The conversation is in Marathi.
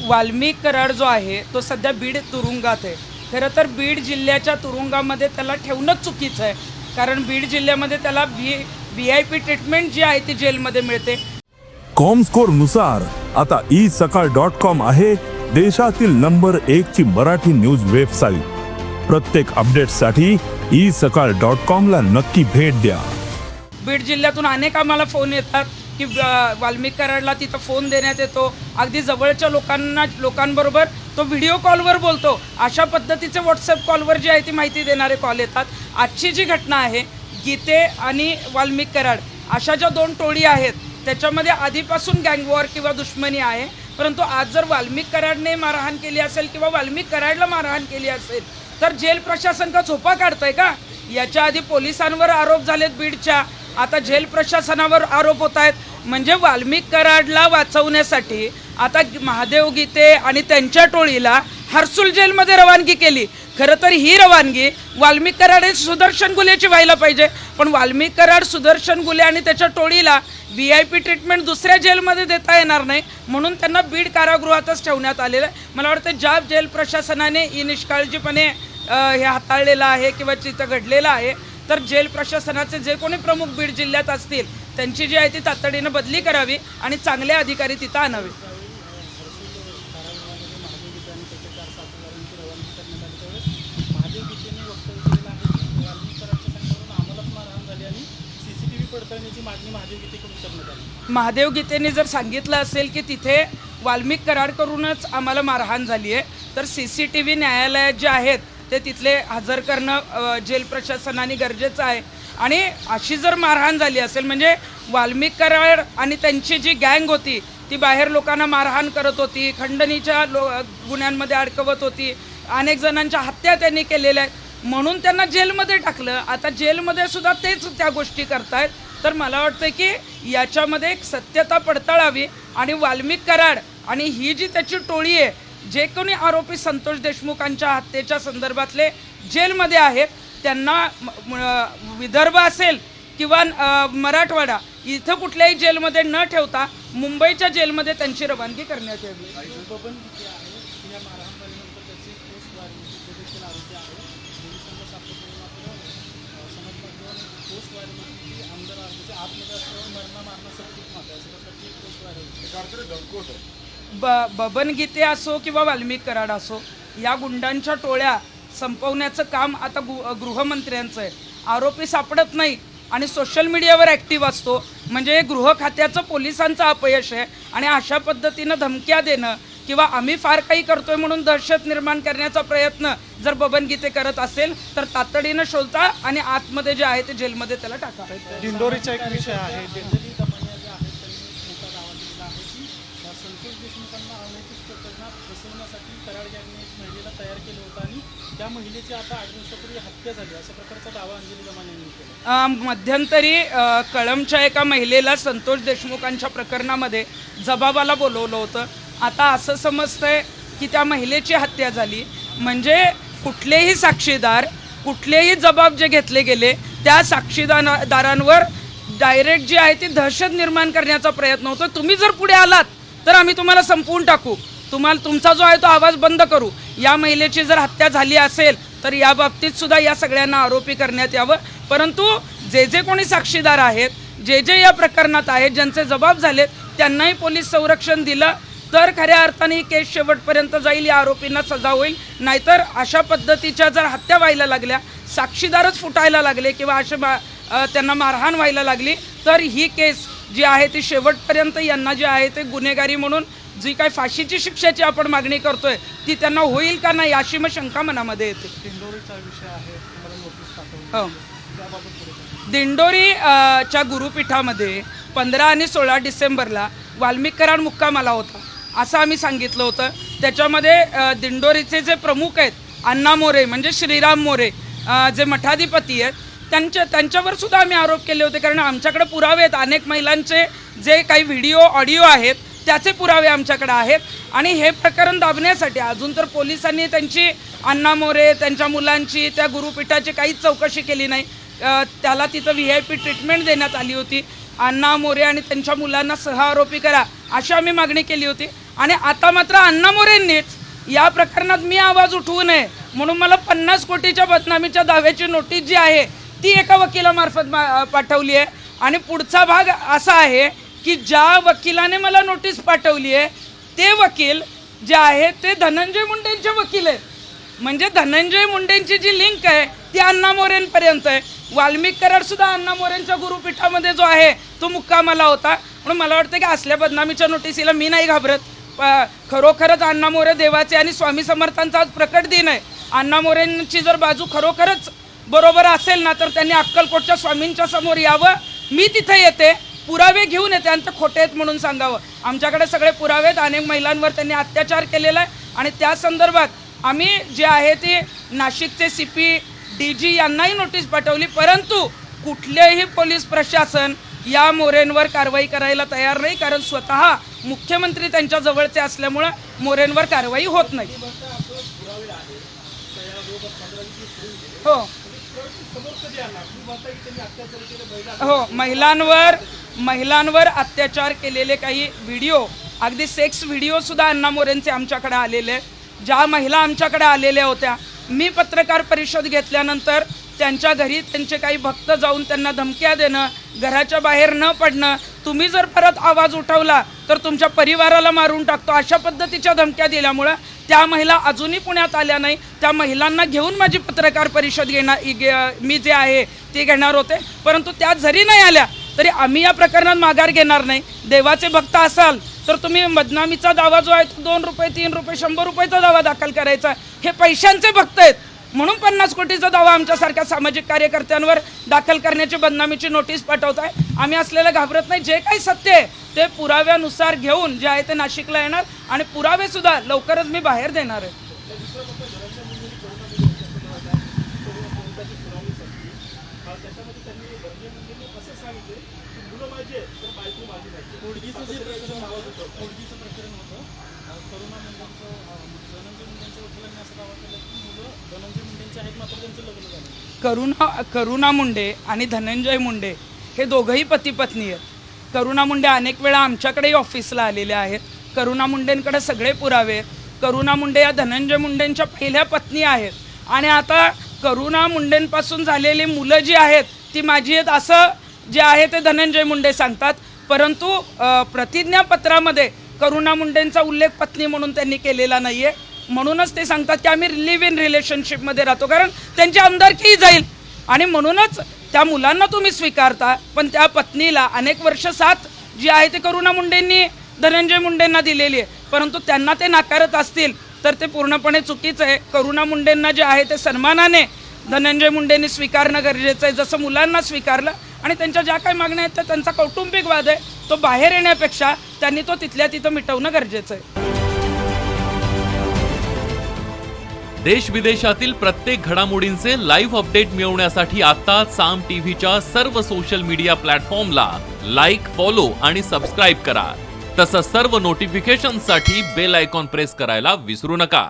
वाल्मिक कराड जो आहे तो सध्या बीड तुरुंगात आहे। खरं तर बीड जिल्ह्याच्या तुरुंगामध्ये त्याला ठेवणंच चुकीचं आहे, कारण बीड जिल्ह्यामध्ये त्याला VIP ट्रीटमेंट जी आहे ती जेलमध्ये मिळते। कॉमस्कोर नुसार आता isakal.com आहे देशातील नंबर 1 ची मराठी न्यूज वेबसाईट। प्रत्येक अपडेटसाठी isakal.com ला नक्की भेट द्या। बीड जिल्ह्यातून अनेक आम्हाला फोन येतात की वाल्मिक कराडला तिथं फोन देण्यात येतो, अगदी जवळच्या लोकांबरोबर तो व्हिडिओ कॉलवर बोलतो, अशा पद्धतीचे व्हॉट्सअप कॉलवर जी आहे ती माहिती देणारे कॉल येतात। आजची जी घटना आहे गीते आणि वाल्मिक कराड अशा ज्या दोन टोळी आहेत त्याच्यामध्ये आधीपासून गँगवॉर किंवा दुश्मनी आहे, परंतु आज जर वाल्मिक कराडने मारहाण केली असेल किंवा वाल्मिक कराडला मारहाण केली असेल तर जेल प्रशासन का झोपा काढतंय का? याच्या आधी पोलिसांवर आरोप झालेत बीडच्या, आता जेल प्रशासनावर आरोप होत आहेत। म्हणजे वाल्मिक कराडला वाचवण्यासाठी आता महादेव गीते आणि त्यांच्या टोळीला हर्सुल जेलमध्ये रवानगी केली। खरं तर ही रवानगी वाल्मिक कराड सुदर्शन गुलेची व्हायला पाहिजे, पण वाल्मिक कराड सुदर्शन गुले आणि त्याच्या टोळीला VIP ट्रीटमेंट दुसऱ्या जेलमध्ये देता येणार नाही, म्हणून त्यांना बीड कारागृहातच ठेवण्यात आलेलं आहे। मला वाटतं ज्या जेल प्रशासनाने निष्काळजीपणे हे हाताळलेलं आहे किंवा तिथं घडलेलं आहे, तर जेल प्रशासनाचे जे कोणी प्रमुख बीड जिल्ह्यात असतील त्यांची जी आहे ती तातडीनं बदली करावी आणि चांगले अधिकारी तिथं आणावे। महादेव गीतेने जर सांगितलं असेल की तिथे वाल्मिक कराडकडूनच आम्हाला मारहाण झाली आहे, तर CCTV न्यायालयात जे आहेत ते तिथले हजर करणं जेल प्रशासनाने गरजेचं आहे। आणि अशी जर मारहाण झाली असेल म्हणजे वाल्मिक कराड आणि त्यांची जी गँग होती ती बाहेर लोकांना मारहाण करत होती, खंडणीच्या गुन्ह्यांमध्ये अडकवत होती, अनेक जणांच्या हत्या त्यांनी केलेल्या आहेत, म्हणून त्यांना जेलमध्ये टाकलं। आता जेलमध्ये सुद्धा तेच त्या गोष्टी करतायत, तर मला वाटतं की याच्यामध्ये एक सत्यता पडताळावी आणि वाल्मिक कराड आणि ही जी त्याची टोळी आहे, जे कोणी आरोपी संतोष देशमुखांच्या हत्येच्या संदर्भातले जेलमध्ये आहेत त्यांना विदर्भ असेल किंवा मराठवाडा इथं कुठल्याही जेलमध्ये न ठेवता मुंबईच्या जेलमध्ये त्यांची रवानगी करण्यात यावी। बबन गीते असो किंवा वाल्मिक कराड असो, या गुंडांच्या टोळ्या संपवण्याचं काम आता गृहमंत्र्यांचं आहे। आरोपी सापडत नाही आणि सोशल मीडियावर ॲक्टिव्ह असतो, म्हणजे गृह खात्याचं पोलिसांचं अपयश आहे। आणि अशा पद्धतीनं धमक्या देणं किंवा आम्ही फार काही करतोय म्हणून दहशत निर्माण करण्याचा प्रयत्न जर बबन गीते करत असेल तर तातडीनं शोधता आणि आतमध्ये जे आहे ते जेलमध्ये त्याला टाका। दिंडोरीचा एक विषय आहे, त्या महिलेची आता 8 दिवसापूर्वी हत्या झाली अशा प्रकारचा दावा अंजली दमाने केला। मध्यंतरी कळंबच्या एका महिलेला संतोष देशमुखांच्या प्रकरणामध्ये जबाबाला बोलवलं होतं। आता असं समजतंय की त्या महिलेची हत्या झाली, म्हणजे कुठलेही साक्षीदार कुठलेही जबाब जे घेतले गेले त्या साक्षीदारांवर डायरेक्ट जी आहे ती दहशत निर्माण करण्याचा प्रयत्न होतो। तुम्ही जर पुढे आलात तर आम्ही तुम्हाला संपवून टाकू, तुमचा जो आहे तो आवाज बंद करू। या महिलेची जर हत्या झाली असेल तर या बाबतीत सुद्धा या सगळ्यांना आरोपी करण्यात यावं, परंतु जे कोणी साक्षीदार आहेत, जे या प्रकरणात आहेत, ज्यांचे जबाब झालेत त्यांनाही पोलीस संरक्षण दिलं तर खऱ्या अर्थाने ही केस शेवटपर्यंत जाईल, या आरोपींना सजा होईल। नाहीतर अशा पद्धतीच्या जर हत्या व्हायला लागल्या, साक्षीदारच फुटायला लागले किंवा अशा त्यांना मारहाण व्हायला लागली तर ही केस जी आहे ती शेवटपर्यंत यांना जे आहे ते गुन्हेगारी म्हणून जी काही फाशीची शिक्षेची आपण मागणी करतोय ती त्यांना होईल का नाही अशी मग शंका मनामध्ये येते। दिंडोरीचा विषय आहे, दिंडोरीच्या गुरुपीठामध्ये 15 आणि 16 डिसेंबरला वाल्मिक कराड मुक्कामाला होता असं आम्ही सांगितलं होतं। त्याच्यामध्ये दिंडोरीचे जे प्रमुख आहेत अण्णा मोरे म्हणजे श्रीराम मोरे जे मठाधिपती आहेत त्यांच्यावर सुद्धा आम्ही आरोप केले होते, कारण आमच्याकडे पुरावे आहेत, अनेक महिलांचे जे काही व्हिडिओ ऑडिओ आहेत त्याचे पुरावे आमच्याकडे आहेत। आणि हे प्रकरण दाबण्यासाठी अजून तर पोलिसांनी त्यांची अण्णा मोरे त्यांच्या मुलांची त्या गुरुपीठाची काहीच चौकशी केली नाही, त्याला तिथं VIP ट्रीटमेंट देण्यात आली होती। अण्णा मोरे आणि त्यांच्या मुलांना सहआरोपी करा अशी आम्ही मागणी केली होती आणि आता मात्र अण्णा मोरेंनीच या प्रकरणात मी आवाज उठवू नये म्हणून मला 50 कोटीच्या बदनामीच्या दाव्याची नोटीस जी आहे ती एका वकिलामार्फत पाठवली आहे. आणि पुढचा भाग असा आहे की ज्या वकिलाने मला नोटीस पाठवली आहे ते वकील जे आहे ते धनंजय मुंडेंचे वकील आहेत. म्हणजे धनंजय मुंडेंची जी लिंक आहे ती अण्णा मोरेंपर्यंत आहे. वाल्मिक कराड सुद्धा अण्णा मोरेंच्या गुरुपीठामध्ये जो आहे तो मुक्कामाला होता. म्हणून मला वाटतं की असल्या बदनामीच्या नोटीसीला मी नाही घाबरत. खरोखरच अण्णा मोरे देवाचे आणि स्वामी समर्थांचा आज प्रकट दिन आहे. अण्णा मोरेंची जर बाजू खरोखरच बरोबर असेल ना तर त्यांनी अक्कलकोटच्या स्वामींच्या समोर यावं. मी तिथे येते, पुरावे घेऊन येते आणि ते खोटे आहेत म्हणून सांगावं. आमच्याकडे सगळे पुरावे आहेत. अनेक महिलांवर त्यांनी अत्याचार केलेला आहे आणि त्या संदर्भात आम्ही जे आहे ते नाशिकचे CP DG यांनाही नोटीस पाठवली. परंतु कुठलेही पोलीस प्रशासन या मोरेंवर कारवाई करायला तयार नाही, कारण स्वतः मुख्यमंत्री त्यांच्या जवळचे असल्यामुळं मोरेंवर कारवाई होत नाही. हो हो, महिलांवर अत्याचार केलेले काही व्हिडिओ, अगदी सेक्स व्हिडिओ सुद्धा अण्णा मोरेंचे आमच्याकडे आलेले आहेत. ज्या महिला आमच्याकडे आलेल्या होत्या, मी पत्रकार परिषद घेतल्यानंतर त्यांच्या घरी त्यांचे काही भक्त जाऊन त्यांना धमक्या देणं, घराच्या बाहेर न पडणं, तुम्ही जर परत आवाज उठवला तर तुमच्या परिवाराला मारून टाकतो, अशा पद्धतीच्या धमक्या दिल्यामुळं त्या महिला अजूनही पुण्यात आल्या नाही. त्या महिलांना घेऊन माझी पत्रकार परिषद मी जे आहे ती घेणार होते. परंतु त्या जरी नाही आल्या तरी आम्ही या प्रकरणात माघार घेणार नाही. देवाचे भक्त असाल तर तुम्ही बदनामीचा दावा जो आहे तो 2 रुपये 3 रुपये 100 रुपयाचा दावा दाखल करायचा. हे पैशांचे भक्त आहेत म्हणून 50 कोटीचा दावा आमच्यासारख्या सामाजिक कार्यकर्त्यांवर दाखल करण्याची बदनामीची नोटीस पाठवत आहे. आम्ही असलेलं घाबरत नाही. जे काही सत्य आहे ते पुराव्यानुसार घेऊन जे आहे ते नाशिकला येणार आणि पुरावे सुद्धा लवकरच मी बाहेर देणार आहे. करुणा मुंडे आणि धनंजय मुंडे हे दोघंही पती पत्नी आहेत. करुणा मुंडे अनेक वेळा आमच्याकडेही ऑफिसला आलेल्या आहेत. करुणा मुंडेंकडे सगळे पुरावे आहेत. करुणा मुंडे या धनंजय मुंडेंच्या पहिल्या पत्नी आहेत आणि आता करुणा मुंडेंपासून झालेली मुलं जी आहेत ती माझी आहेत असं जे आहे ते धनंजय मुंडे सांगतात. परंतु प्रतिज्ञापत्रामध्ये करुणा मुंडेंचा उल्लेख पत्नी म्हणून त्यांनी केलेला नाही आहे. म्हणूनच ते सांगतात की आम्ही लिव्ह इन रिलेशनशिपमध्ये राहतो, कारण त्यांची आमदारकीही जाईल आणि म्हणूनच त्या मुलांना तुम्ही स्वीकारता पण त्या पत्नीला अनेक वर्ष साथ जी आहे ते करुणा मुंडेंनी धनंजय मुंडेंना दिलेली आहे. परंतु त्यांना ते नाकारत असतील तर ते पूर्णपणे चुकीचं आहे. करुणा मुंडेंना जे आहे ते सन्मानाने धनंजय मुंडेंनी स्वीकारणं गरजेचं आहे, जसं मुलांना स्वीकारलं. आणि त्यांच्या ज्या काही मागण्या आहेत त्या त्यांचा कौटुंबिक वाद आहे, तो बाहेर येण्यापेक्षा त्यांनी तो तिथल्या तिथं मिटवणं गरजेचं आहे. देश विदेशातील प्रत्येक घडामोडींचे लाईव्ह अपडेट मिळवण्यासाठी आता साम टीव्हीच्या सर्व सोशल मीडिया प्लॅटफॉर्मला लाईक, फॉलो आणि सबस्क्राईब करा. तसंच सर्व नोटिफिकेशनसाठी बेल आयकॉन प्रेस करायला विसरू नका.